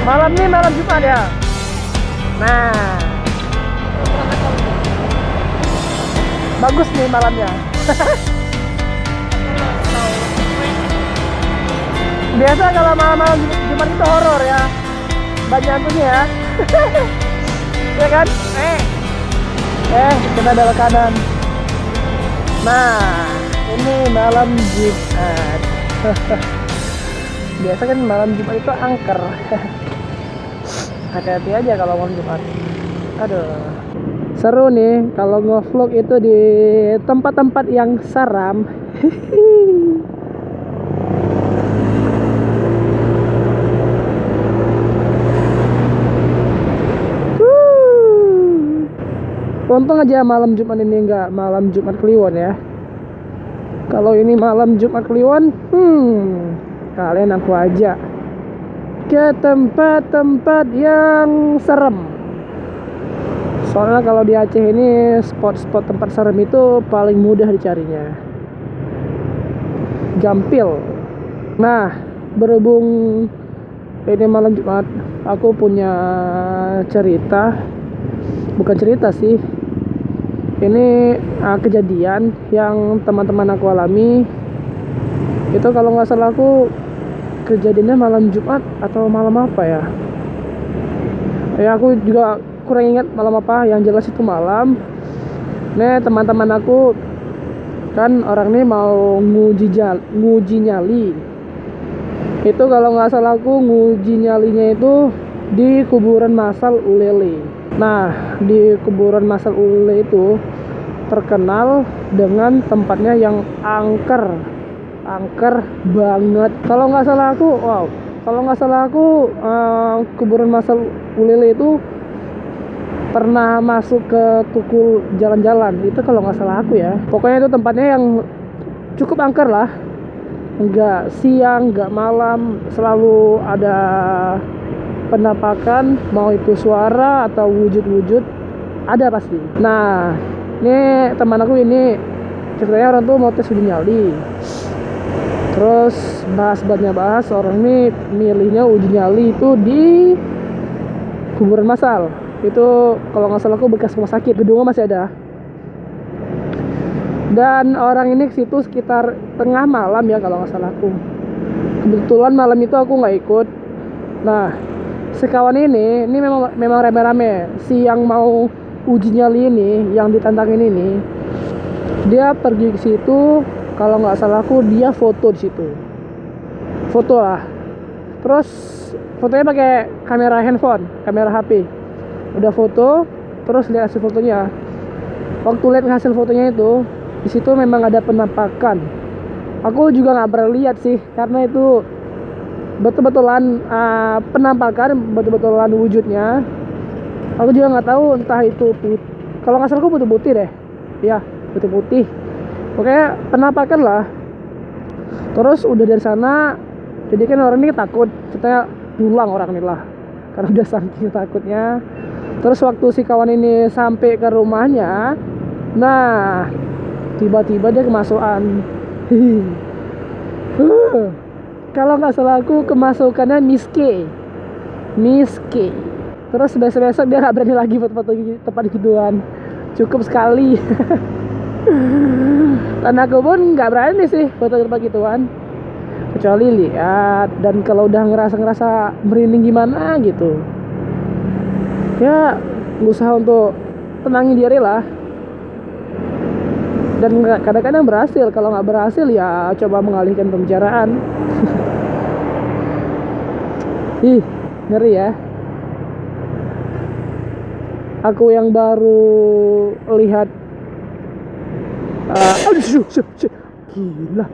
Malam ini malam Jumat ya. Nah, bagus nih malamnya. Biasa kalau malam-malam Jumat itu horor ya. Banyak hantunya ya. Ya kan? Kita belok kanan. Nah, ini malam Jumat. Biasa kan malam Jumat itu angker. Hati-hati aja kalau malam Jumat. Aduh, seru nih kalau nge-vlog itu di tempat-tempat yang seram. Untung aja malam Jumat ini enggak malam Jumat Kliwon ya. Kalau ini malam Jumat Kliwon, kalian aku ajak ke tempat-tempat yang serem. Soalnya kalau di Aceh ini spot-spot tempat serem itu paling mudah dicarinya. Gampil. Nah, berhubung ini malam Jumat, aku punya cerita. Bukan cerita sih. Ini kejadian yang teman-teman aku alami. Itu kalau nggak salah aku kejadiannya malam Jumat atau malam apa ya? Ya aku juga kurang ingat malam apa. Yang jelas itu malam. Nih teman-teman aku kan orang ini mau nguji nyali. Itu kalau nggak salah aku nguji nyalinya itu di kuburan massal Ulele. Nah, di kuburan massal Ulele itu terkenal dengan tempatnya yang angker banget. Kalau nggak salah aku, kuburan massal Ulele itu pernah masuk ke tukul jalan-jalan. Itu kalau nggak salah aku ya. Pokoknya itu tempatnya yang cukup angker lah. Nggak siang, nggak malam, selalu ada penampakan, mau itu suara atau wujud-wujud ada pasti. Nah, ini teman aku ini ceritanya orang tuh mau tes uji nyali. Terus bahas orang ini milihnya uji nyali itu di kuburan massal. Itu kalau nggak salah aku bekas rumah sakit, gedungnya masih ada. Dan orang ini ke situ sekitar tengah malam ya kalau nggak salah aku. Kebetulan malam itu aku nggak ikut. Nah, sekawan ini memang rame-rame. Si yang mau uji nyali ini, yang ditantangin ini, dia pergi ke situ. Kalau nggak salah aku dia foto di situ. Foto lah. Terus fotonya pakai kamera handphone, kamera HP. Udah foto, terus lihat hasil fotonya. Waktu lihat hasil fotonya itu, di situ memang ada penampakan. Aku juga nggak pernah lihat sih, karena itu betul-betulan penampakan, betul-betulan wujudnya. Aku juga nggak tahu entah itu kalau nggak salah aku putih-putih deh. Ya, putih-putih. Pokoknya penampakan lah. Terus udah dari sana, jadi kan orang ini takut, katanya pulang orang ini lah, karena udah saking takutnya. Terus waktu si kawan ini sampai ke rumahnya, nah tiba-tiba dia kemasukan. Kalau nggak salah aku kemasukannya Miss K. Terus besok-besok dia nggak berani lagi foto-foto tempat gituan. Cukup sekali. Dan aku pun nggak berani sih foto tempat gituan, kecuali lihat. Dan kalau udah ngerasa merinding gimana gitu, ya berusaha untuk tenangin diri lah. Dan kadang-kadang berhasil. Kalau nggak berhasil ya coba mengalihkan pembicaraan. Ih, ngeri ya. Aku yang baru lihat aduh, gila,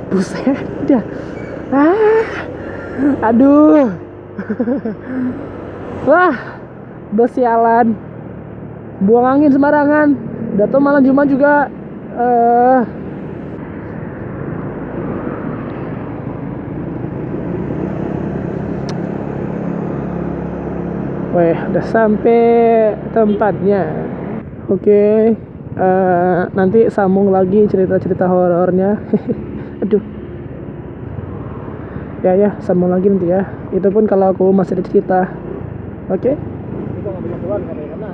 buset dah. Aduh. Wah, bersialan, buang angin sembarangan. Udah tuh malam Jumat juga. Weh, udah sampai tempatnya. Oke, nanti sambung lagi cerita-cerita horornya. Aduh. Ya, sambung lagi nanti ya. Itu pun kalau aku masih ada cerita. Oke? Kita nggak bisa keluar karena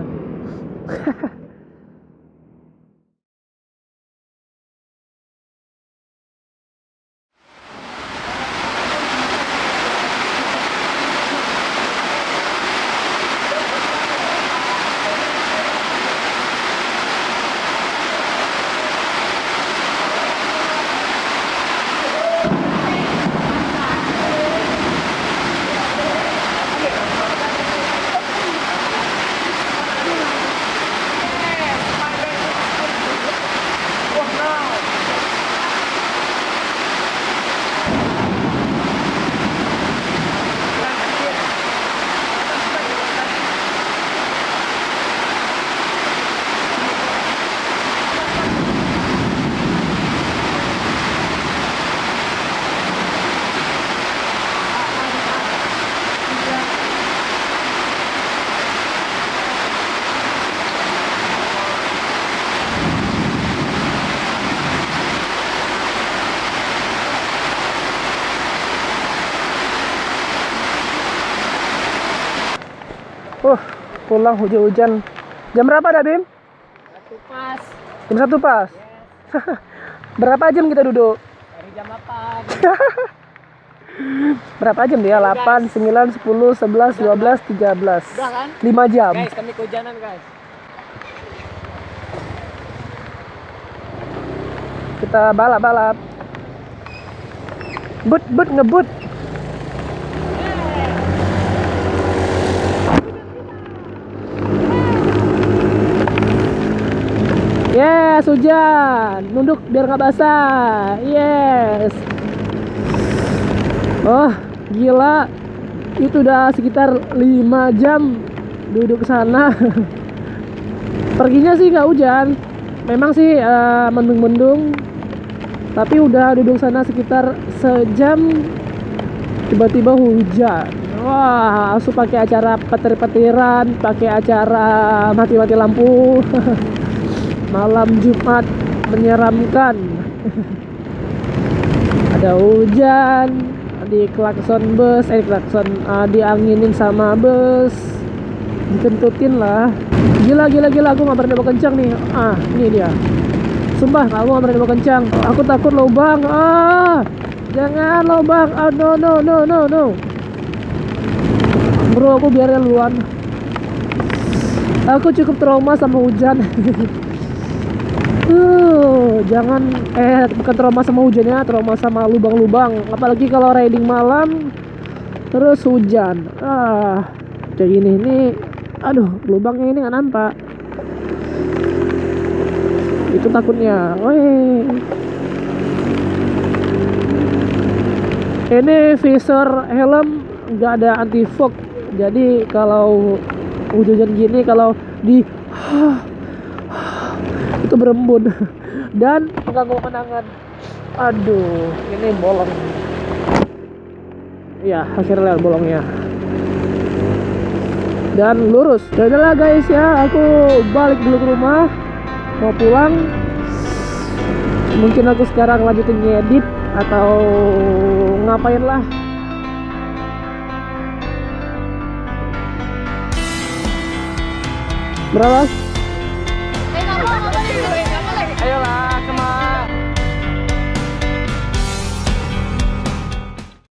Pulang hujan-hujan. Jam berapa dah, Bim? satu pas. Jam 1 pas. Berapa jam kita duduk? Dari jam 8. Berapa jam dia? 8, 9, 10, 11, 12, 13. Udah kan? 5 jam. Guys, kami kehujanan guys. Kita balap-balap. But ngebut. Yes, hujan. Nunduk biar nggak basah. Yes. Oh, gila. Itu udah sekitar 5 jam duduk sana. Perginya sih nggak hujan. Memang sih mendung-mendung. Tapi udah duduk sana sekitar sejam, tiba-tiba hujan. Wah, langsung pakai acara petir-petiran, pakai acara mati-mati lampu. Malam Jumat menyeramkan. Ada hujan, di klakson bus, dianginin sama bus, dikentutin lah. Gila, aku nggak berani bawa kencang nih. Ini dia. Sumpah, aku nggak berani bawa kencang. Aku takut lubang. Jangan lubang. No. Bro, aku biarin duluan. Aku cukup trauma sama hujan. Jangan bukan trauma sama hujannya, trauma sama lubang-lubang. Apalagi kalau riding malam terus hujan. Kayak gini nih. Aduh, lubangnya ini nggak nampak. Itu takutnya. Ini visor helm nggak ada anti fog. Jadi kalau hujan gini, kalau di itu berembun dan mengganggu pemandangan. Aduh, ini bolong. Ya, akhirnya bolongnya. Dan lurus. Udahlah guys ya, aku balik dulu ke rumah. Mau pulang. Mungkin aku sekarang lanjutin ngedit atau ngapain lah. Berapa? Ayolah.